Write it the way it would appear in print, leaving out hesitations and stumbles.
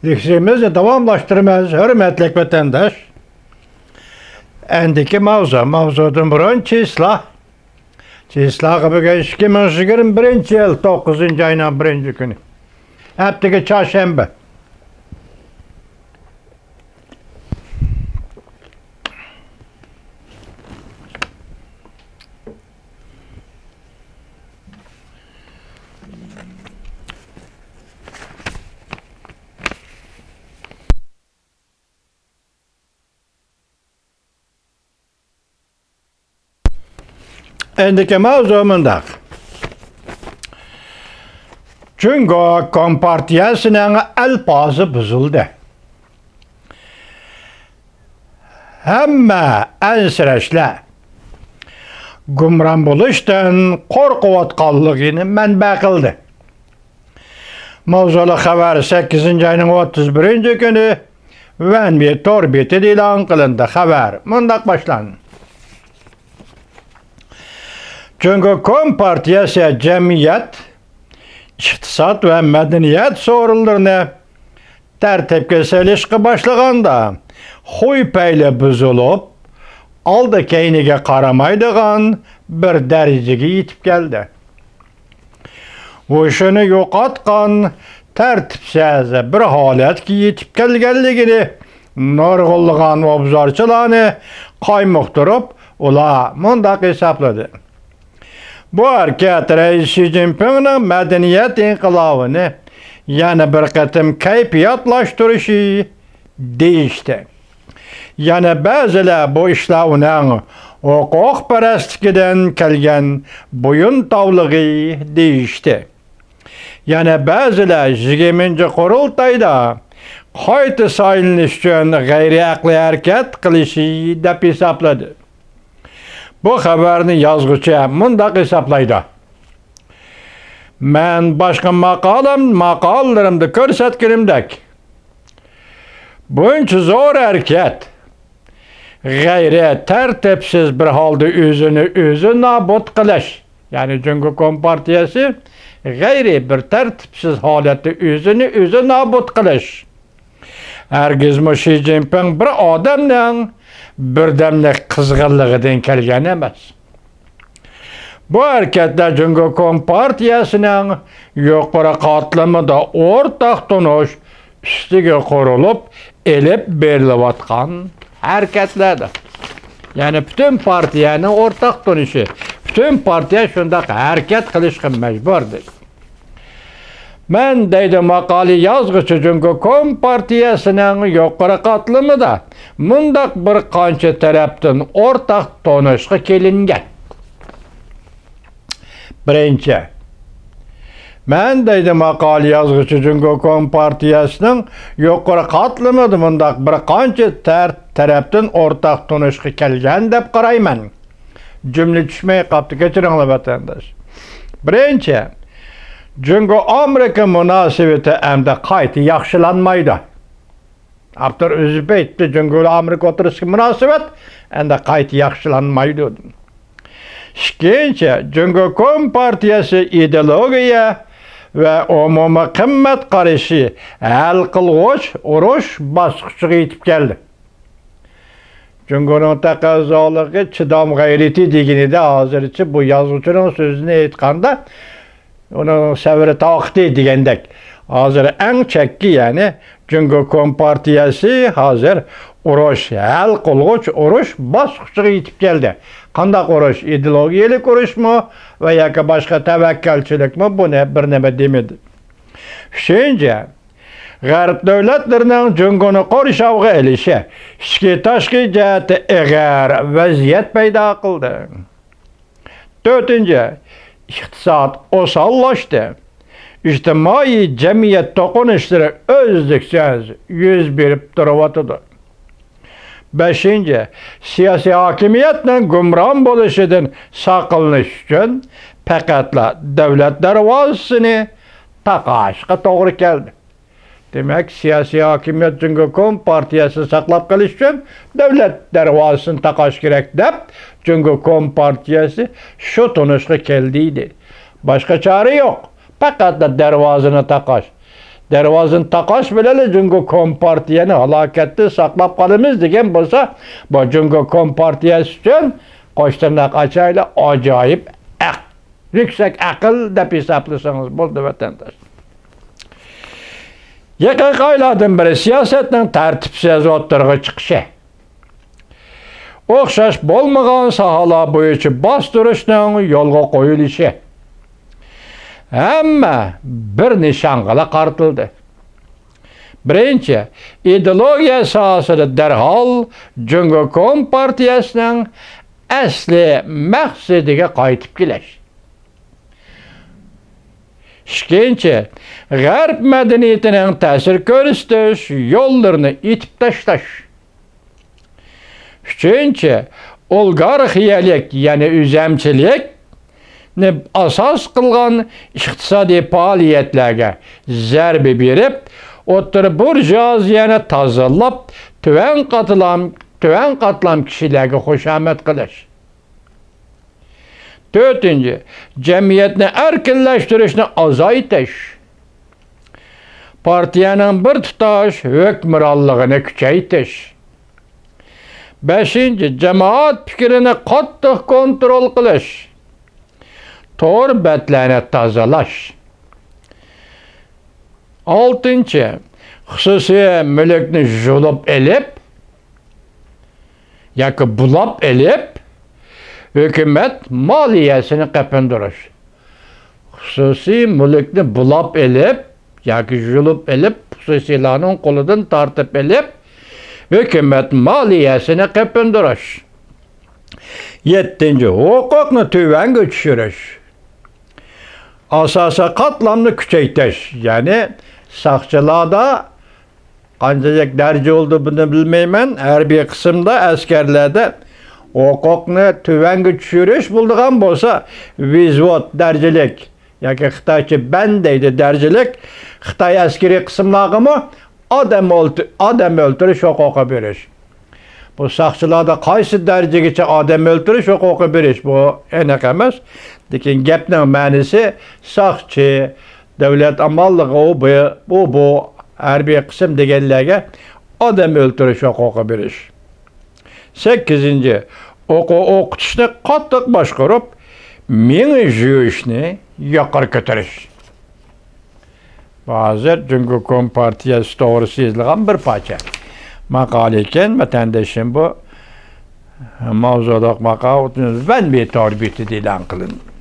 Liksimizni tamamlaştırmaz, hürmetlik vatandaş. Endiki mavzudun birinci islah. İslahı bugün 2021 yıl 9. ayının 1. günü. Hepteki çarşamba. Endiki mavzumunda çünkü Kompartiyasının elpazı bozuldu. Ama ensirashlar gumron bo'lishdan qo'rqayotganligini manba qildi. Mavzuli xabar 8 ayning 31 kuni Vanbi torbetida e'lon qilindi. Xabar mundaq boshlandi. Çünkü Kompartiyasi jamiyat, iqtisod va madaniyat so'rinlarini tartibga solishga boshlaganda xuy payli buzilib, oldi keyniga qaramaydigan bir darajaga yetib keldi. O'shini yo'qotgan tartibsiz bir holatga yetib kelganligini nurg'unlagan obzorchilarni qaymoqtirib, ular mundaq hisobladi. Bu hareket Reis Xi Jinping'nin medeniyet inqilabını yani bir qatim kayfiyatlaştırışı değişti. Yani bazılar bu işler onun huquqparastligidan kelgan boyun tavlığı değişti. Yani bazılar 20. qurultayda qayta saylanish uchun g'ayriaqliy harakat qilishi deb hisobladi. Bu xabarni yozuvchi mundaq hisoblaydi. Men boshqa maqollarimda ko'rsatganimdek, buncha zo'r harakat g'ayri tartibsiz bir holda o'zini nobud qilish, ya'ni Jungo Kompartiyasi g'ayri bir tartibsiz holatda o'zi nobud qilish. Hargiz Xi Jinping bir odamning birdamlik qizg'inligidan kelgan emas. Bu harakatlar Jungo Kompartiyasining yuqori qatlamida o'rtaq tonish ustiga qurilib, elib berilayotgan harakatlardir. Yani bütün partiyaning o'rtaq tonishi, bütün partiya shunday harakat qilishga majburdir. Men deydi maqoli yozg'ichi Jungo Kompartiyasining yuqori qatlamida mundaq bir qancha tarafdan o'rtaq tonishga kelingan. Birinchi, men deydi maqoli yozg'ichi Jungo Kompartiyasining yuqori qatlamida mundaq bir qancha tarafdan o'rtaq tonishga kelgan deb qarayman. Jumla tushmay qopti, kechiringlar vatandosh. Birinchi, Jungo Amerika munosabati endi qayta yaxshilanmaydi. Abdur o'zi aytdi, Jungo Amerika o'tirishga munosabat endi qayta yaxshilanmaydi. Ikkinchi, Jungo Kompartiyasi ideologiya va umumiy qimmat qarashi hal qilg'ich urush bosqichiga yetib keldi. Jungoning taqozoligi chidam g'ayrati deganida hozircha bu yozuvchining so'zini aytganda onun savri taqti degandek. Hozir eng chakki, ya'ni Jungo Kompartiyasi hozir urush hal qilg'ich urush bosqichiga yetib keldi. Qanday urush? Ideologiyalik urushmi va yoki boshqa tavakkalchilikmi? Buni bir nima demadi. Uchinchi, G'arb davlatlarining Jungoni qo'rishovga ilishi ichki tashqi jihati eg'ar vaziyat paydo qildi. To'rtinchi, iqtisod osonlashdi. İjtimoiy jamiyat to'qinishlari o'zliksiz yuz berib turibdi. Beshinchi, siyosiy hokimiyatning gumron bo'lishidan saqlanish uchun faqatla davlat darvozasini taqashga to'g'ri keldi. Demak, siyosiy hokimiyat Jungo Kompartiyasini saqlab qolish uchun davlat darvozasini taqash kerak deb Jungo Kompartiyasi shu tunishga keldi. Boshqa chora yo'q. Faqat darvozani taqash. darvozani taqash bilan Jungo Kompartiyani halokatdan saqlab qolamiz degan bo'lsa, bu Jungo Kompartiyasi uchun qo'shtirnoq ochayli ajoyib yuksak aql deb hisoblasangiz bo'ldi vatandosh. Yaqin oylardan biri siyosatning tartibsiz o'tirg'i chiqishi. O'xshash bo'lmagan sohalar bo'yicha bostirishning yo'lga qo'yilishi. Hamma bir nishonga qartildi. Birinchi, ideologiya sohasida darhol Jungo Kompartiyasining asli maqsadiga qaytib kelish. Ikkinchi, G'arb madaniyatining ta'sir ko'rsatish yo'llarini itib tashlash. Üçüncü, oligarxiyalik, ya'ni uzamchilikni asos qilgan iqtisodiy faoliyatlarga zarba berib, o'tir burjoziyani tozalab, tuvan qatlam kishilarga xushomad qilish. Dördüncü, jamiyatni erkinlashtirishni azaytish. Partiyaning bir tutash hukmronligini kuchaytirish. Beşinci, cemaat fikrini qattiq kontrol qilish. To'g'ri batlarni tozalash. Oltinchi, xususiy mulkni julib elib yoki bulab elib hukumat moliyasini qapindirish. Xususiy mulkni bulab elib yoki julib elib xususiylarning qo'lidan tortib elib hükümet maliyesini qapindirish. Yettinci, huquqni tuvanga tushirish. Asosiy qatlamni kuchaytirish, ya'ni saqchilarda qanchalik daraja oldu buni bilmayman, harbiy qismda askarlarda huquqni tuvanga tushirish bo'lgan bo'lsa, vizvot darajalik yoki xitoycha band deydi darajalik Xitoy askariy qismlarimi adam öldürüş huquqi berish. Bu saqchilarda qaysi darajagacha odam o'ldirish huquqi berish bu aniq emas. Lekin gapning ma'nosi saqchi, davlat amolligi bu harbiy qism deganlarga odam o'ldirish huquqi berish. 8. O'qitishni qattiq boshqarib, meni juyishni yuqori ko'tarish. Hozir Jungo Kompartiyasi to'g'risida yozilgan bir parcha maqola ekan, vatandoshim bu mavzuda maqola va betor e'lon qilindi.